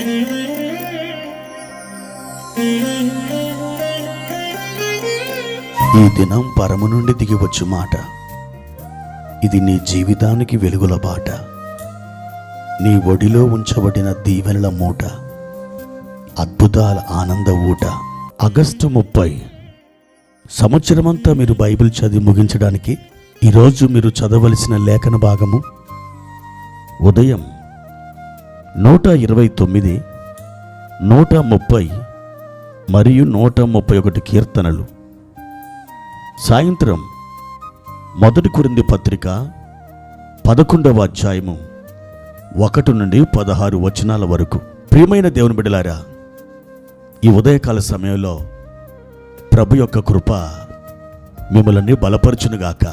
ఈ దినం పరము నుండి దిగివచ్చు మాట. ఇది నీ జీవితానికి వెలుగుల బాట. నీ ఒడిలో ఉంచబడిన దీవెనల మూట, అద్భుతాల ఆనంద ఊట. ఆగస్టు 30 సంవత్సరమంతా మీరు బైబిల్ చదివి ముగించడానికి ఈరోజు మీరు చదవలసిన లేఖన భాగము ఉదయం 129, 130 మరియు 131 కీర్తనలు. సాయంత్రం 1 కొరింథీ పత్రిక 11వ అధ్యాయము 1 నుండి 16 వచనాల వరకు. ప్రియమైన దేవుని బిడ్డలారా, ఈ ఉదయకాల సమయంలో ప్రభు యొక్క కృప మిమ్మల్ని బలపరచునుగాక.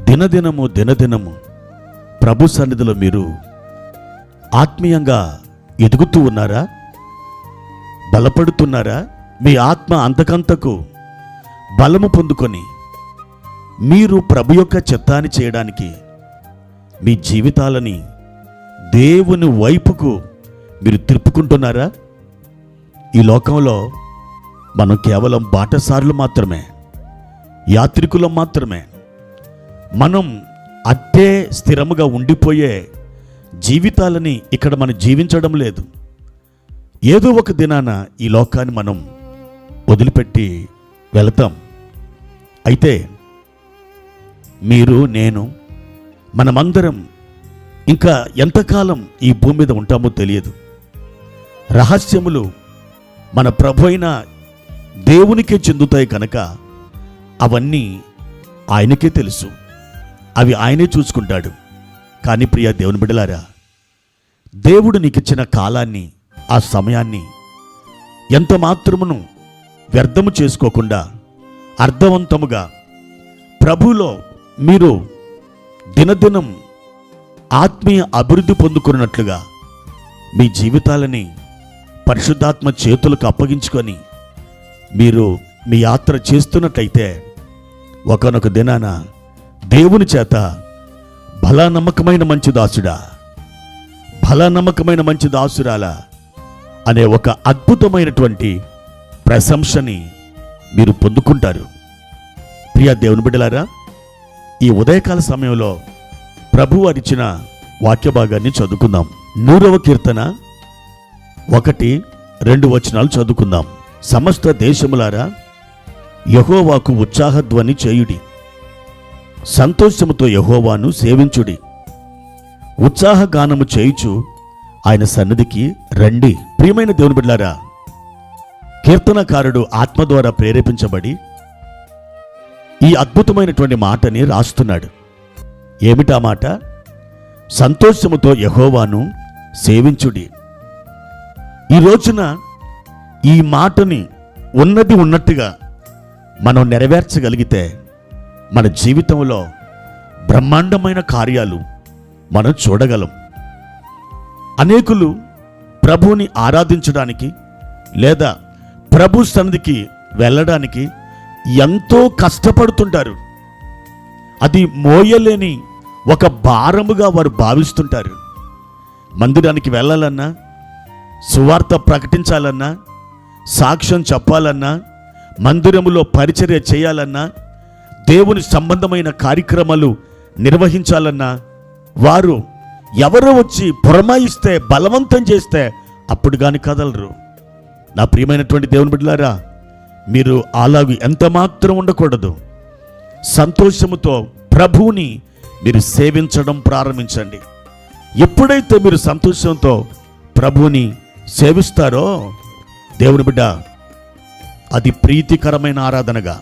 దినదినము ప్రభు సన్నిధిలో మీరు ఆత్మీయంగా ఎదుగుతూ ఉన్నారా? బలపడుతున్నారా? మీ ఆత్మ అంతకంతకు బలము పొందుకొని మీరు ప్రభు యొక్క చిత్తాన్ని చేయడానికి మీ జీవితాలని దేవుని వైపుకు మీరు తిప్పుకుంటున్నారా? ఈ లోకంలో మనం కేవలం బాటసారులు మాత్రమే, యాత్రికులం మాత్రమే. మనం అట్టే స్థిరముగా ఉండిపోయే జీవితాలని ఇక్కడ మనం జీవించడం లేదు. ఏదో ఒక దినాన ఈ లోకాన్ని మనం వదిలిపెట్టి వెళతాం. అయితే మీరు, నేను, మనమందరం ఇంకా ఎంతకాలం ఈ భూమి మీద ఉంటామో తెలియదు. రహస్యములు మన ప్రభు అయిన దేవునికే చెందుతాయి కనుక అవన్నీ ఆయనకే తెలుసు, అవి ఆయనే చూసుకుంటాడు. కానీ ప్రియ దేవుని బిడ్డలారా, దేవుడు నీకు ఇచ్చిన కాలాన్ని, ఆ సమయాన్ని ఎంత మాత్రమును వ్యర్థము చేసుకోకుండా అర్థవంతముగా ప్రభువులో మీరు దినదినం ఆత్మీయ అభివృద్ధి పొందుకున్నట్లుగా మీ జీవితాలని పరిశుద్ధాత్మ చేతులకు అప్పగించుకొని మీరు మీ యాత్ర చేస్తున్నట్లయితే ఒకనొక దినాన దేవుని చేత భలా నమ్మకమైన మంచి దాసుడా, భలా నమ్మకమైన మంచి దాసురాలా అనే ఒక అద్భుతమైనటువంటి ప్రశంసని మీరు పొందుకుంటారు. ప్రియ దేవుని బిడ్డలారా, ఈ ఉదయకాల సమయంలో ప్రభు వారిచ్చిన వాక్య భాగాన్ని చదువుకుందాం. 100వ కీర్తన 1-2 వచనాలు చదువుకుందాం. సమస్త దేశములారా యెహోవాకు ఉత్సాహధ్వని చేయుడి, సంతోషముతో యెహోవాను సేవించుడి. ఉత్సాహగానము చేయుచు ఆయన సన్నిధికి రండి. ప్రియమైన దేవుని బిడ్డలారా, కీర్తనకారుడు ఆత్మ ద్వారా ప్రేరేపించబడి ఈ అద్భుతమైనటువంటి మాటని రాస్తున్నాడు. ఏమిటా మాట? సంతోషముతో యెహోవాను సేవించుడి. ఈ రోజున ఈ మాటని ఉన్నది ఉన్నట్టుగా మనం నెరవేర్చగలిగితే మన జీవితంలో బ్రహ్మాండమైన కార్యాలు మనం చూడగలం. అనేకులు ప్రభువుని ఆరాధించడానికి లేదా ప్రభు సన్నిధికి వెళ్ళడానికి ఎంతో కష్టపడుతుంటారు. అది మోయలేని ఒక భారముగా వారు భావిస్తుంటారు. మందిరానికి వెళ్ళాలన్నా, సువార్త ప్రకటించాలన్నా, సాక్ష్యం చెప్పాలన్నా, మందిరములో పరిచర్య చేయాలన్నా, దేవుని సంబంధమైన కార్యక్రమాలు నిర్వహించాలన్నా వారు ఎవరో వచ్చి పురమాయిస్తే, బలవంతం చేస్తే అప్పుడు కానీ కదలరు. నా ప్రియమైనటువంటి దేవుని బిడ్డలారా, మీరు అలాగూ ఎంత మాత్రం ఉండకూడదు. సంతోషముతో ప్రభువుని మీరు సేవించడం ప్రారంభించండి. ఎప్పుడైతే మీరు సంతోషంతో ప్రభువుని సేవిస్తారో దేవుని బిడ్డ, అది ప్రీతికరమైన ఆరాధనగా,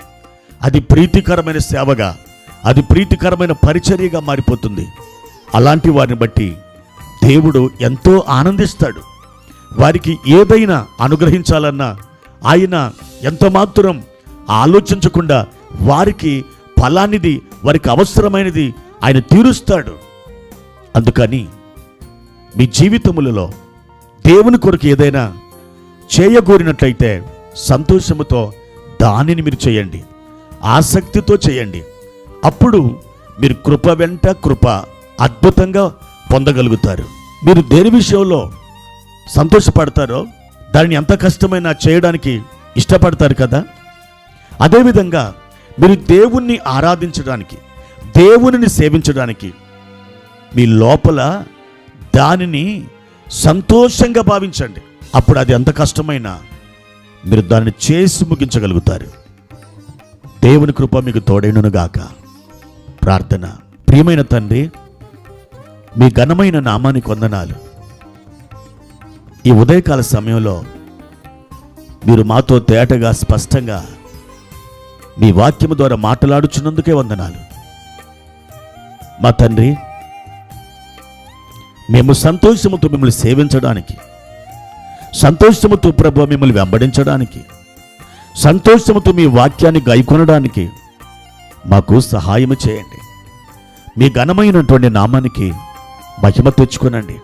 అది ప్రీతికరమైన సేవగా, అది ప్రీతికరమైన పరిచర్యగా మారిపోతుంది. అలాంటి వారిని బట్టి దేవుడు ఎంతో ఆనందిస్తాడు. వారికి ఏదైనా అనుగ్రహించాలన్నా ఆయన ఎంత మాత్రం ఆలోచించకుండా వారికి ఫలానిది, వారికి అవసరమైనది ఆయన తీరుస్తాడు. అందుకని మీ జీవితములలో దేవుని కొరకు ఏదైనా చేయగోరినట్లయితే సంతోషముతో దానిని మీరు చేయండి, ఆసక్తితో చేయండి. అప్పుడు మీరు కృప వెంట కృప అద్భుతంగా పొందగలుగుతారు. మీరు దేని విషయంలో సంతోషపడతారో దానిని ఎంత కష్టమైనా చేయడానికి ఇష్టపడతారు కదా. అదేవిధంగా మీరు దేవుణ్ణి ఆరాధించడానికి, దేవునిని సేవించడానికి మీ లోపల దానిని సంతోషంగా భావించండి. అప్పుడు అది ఎంత కష్టమైనా మీరు దాన్ని చేసి ముగించగలుగుతారు. దేవుని కృప మీకు తోడైనగాక. ప్రార్థన. ప్రియమైన తండ్రి, మీ ఘనమైన నామానికి వందనాలు. ఈ ఉదయకాల సమయంలో మీరు మాతో తేటగా స్పష్టంగా మీ వాక్యము ద్వారా మాట్లాడుచున్నందుకే వందనాలు. మా తండ్రి, మేము సంతోషముతో మిమ్మల్ని సేవించడానికి, సంతోషముతో ప్రభువా మిమ్మల్ని వెంబడించడానికి, సంతోషముతో మీ వాక్యాన్ని గైకొనడానికి మాకు సహాయము చేయండి. మీ ఘనమైనటువంటి నామానికి మహిమ తెచ్చుకొనండి.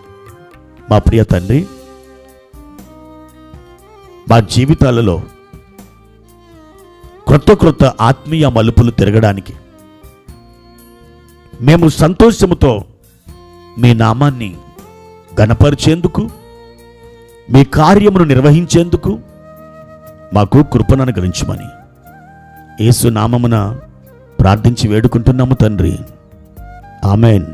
మా ప్రియ తండ్రి, మా జీవితాలలో క్రొత్త ఆత్మీయ మలుపులు తిరగడానికి, మేము సంతోషముతో మీ నామాన్ని ఘనపరిచేందుకు, మీ కార్యమును నిర్వహించేందుకు మాకు కృపను అనుగ్రహించమని యేసు నామమున ప్రార్థించి వేడుకుంటున్నాము తండ్రి. ఆమెన్.